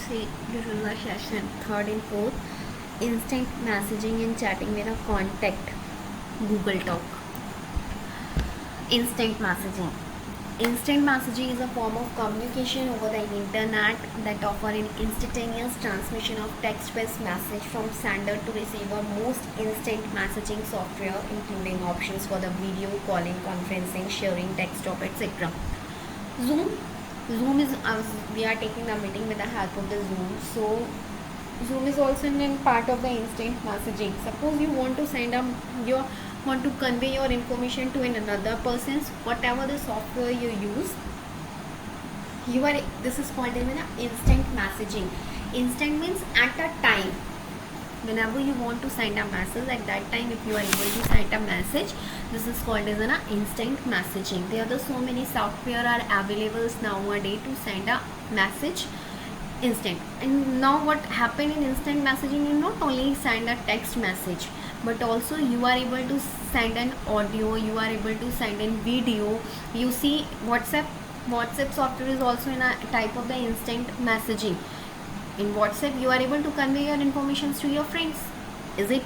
See, this is our session third and fourth. Instant messaging and chatting with a contact. Google Talk. Instant messaging. Instant messaging is a form of communication over the internet that offer an instantaneous transmission of text-based message from sender to receiver. Most instant messaging software including options for the video calling, conferencing, sharing, desktop, etc. Zoom. Zoom is we are taking the meeting with the help of the Zoom. So Zoom is also in part of the instant messaging. Suppose you want to send your want to convey your information to another person's, whatever the software you use, this is called as an instant messaging. Instant means at a time. Whenever you want to send a message, at that time if you are able to send a message, this is called as an instant messaging. There are so many software are available nowadays to send a message instant. And now what happened in instant messaging, you not only send a text message, but also you are able to send an audio, you are able to send in video. You see WhatsApp software is also in a type of the instant messaging. In WhatsApp you are able to convey your information to your friends. Is it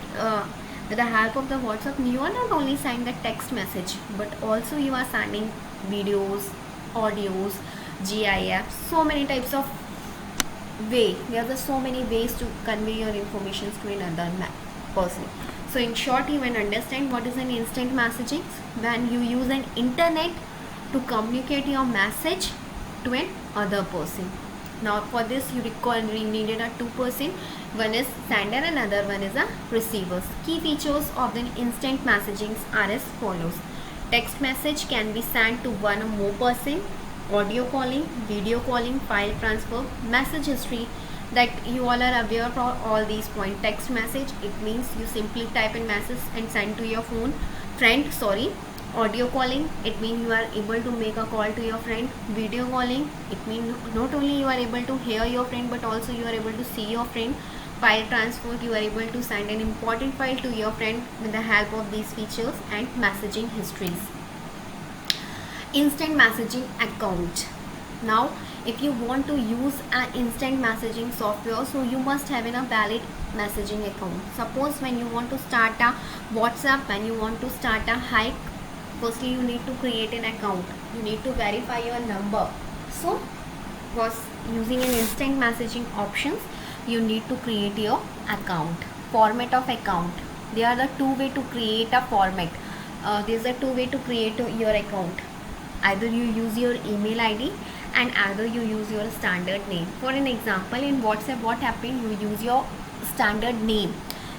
with the help of the WhatsApp, you are not only sending the text message, but also you are sending videos, audios, GIF, so many types of way. There are so many ways to convey your information to another person. So in short, you can understand what is an instant messaging. When you use an internet to communicate your message to an other person. Now for this you needed a two person. One is sender and other one is a receiver. Key features of the instant messaging are as follows. Text message can be sent to one or more person. Audio calling, video calling, file transfer, message history, that you all are aware for all these points. Text message, it means you simply type in message and send to your friend. Audio calling, it means you are able to make a call to your friend. Video calling, it means not only you are able to hear your friend, but also you are able to see your friend. File transfer, you are able to send an important file to your friend with the help of these features. And messaging histories. Instant messaging account. Now if you want to use an instant messaging software, so you must have a valid messaging account. Suppose when you want to start a WhatsApp, when you want to start a hike, firstly you need to create an account. You need to verify your number. So was using an instant messaging options, you need to create your account. Format of account. There are the two way to create a format. There's a two way to create your account. Either you use your email ID and either you use your standard name. For an example, in WhatsApp what happened, you use your standard name.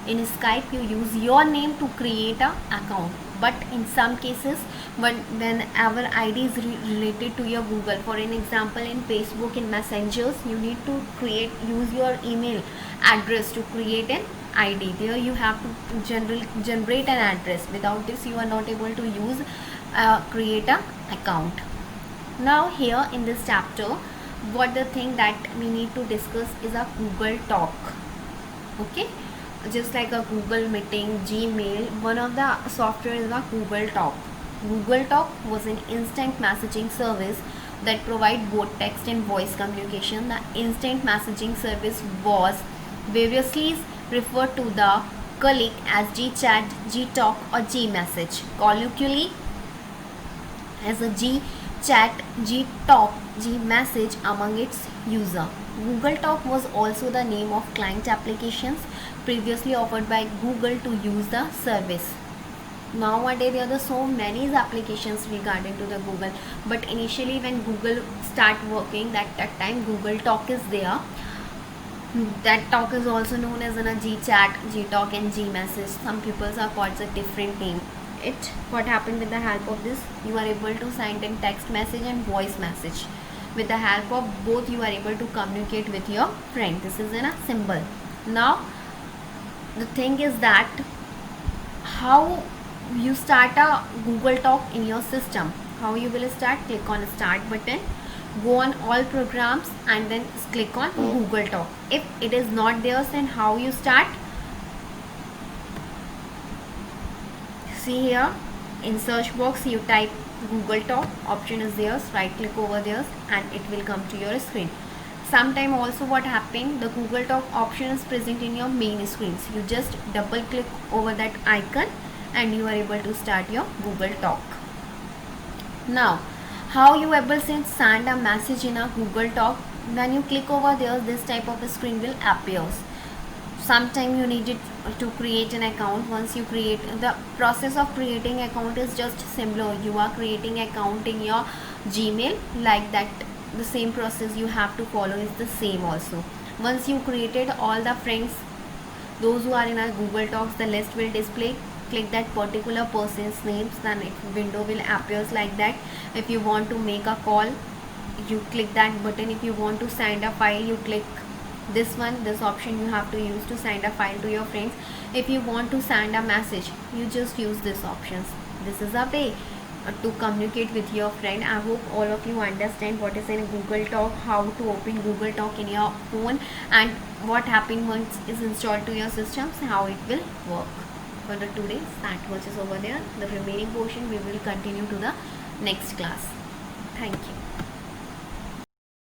In Skype you use your name to create a account. But in some cases when our ID is related to your Google, for an example in Facebook, in Messengers, you need to use your email address to create an ID. There you have to generate an address. Without this you are not able to use create a account. Now here in this chapter, what the thing that we need to discuss is a Google Talk. Okay, just like a Google Meeting, Gmail, one of the software is a Google Talk. Google Talk was an instant messaging service that provide both text and voice communication. The instant messaging service was variously referred to the colleague as GChat, GTalk or Gmessage. Colloquially as a GChat, GTalk, Gmessage among its user. Google Talk was also the name of client applications previously offered by Google to use the service. Nowadays there are so many applications regarding to the Google, but initially when Google start working, that time Google Talk is there. That talk is also known as a GChat, GTalk and Gmessage. Some people are called a different name. What happened with the help of this, you are able to send in text message and voice message. With the help of both you are able to communicate with your friend. This is in a symbol. Now the thing is that how you start a Google Talk in your system. How you will start? Click on start button, go on all programs and then click on Google Talk. If it is not there, then how you start? See here in search box you type Google Talk, option is there, right click over there and it will come to your screen. sometime also what happened, the Google Talk option is present in your main screens. You just double click over that icon and you are able to start your Google Talk. Now, how you able to send a message in a Google Talk? When you click over there, this type of a screen will appear. Sometime you need it to create an account. Once you create, the process of creating account is just similar. You are creating account in your Gmail, like that. The same process you have to follow is the same also. Once you created all the friends, those who are in a Google Talks, the list will display. Click that particular person's names, then window will appears like that. If you want to make a call, you click that button. If you want to send a file, you click this one. This option you have to use to send a file to your friends. If you want to send a message, you just use this options. This is a way to communicate with your friend. I hope all of you understand what is in Google Talk, how to open Google Talk in your phone, and what happens once it's installed to your systems, how it will work. For the today's that much is over there. The remaining portion we will continue to the next class. Thank you.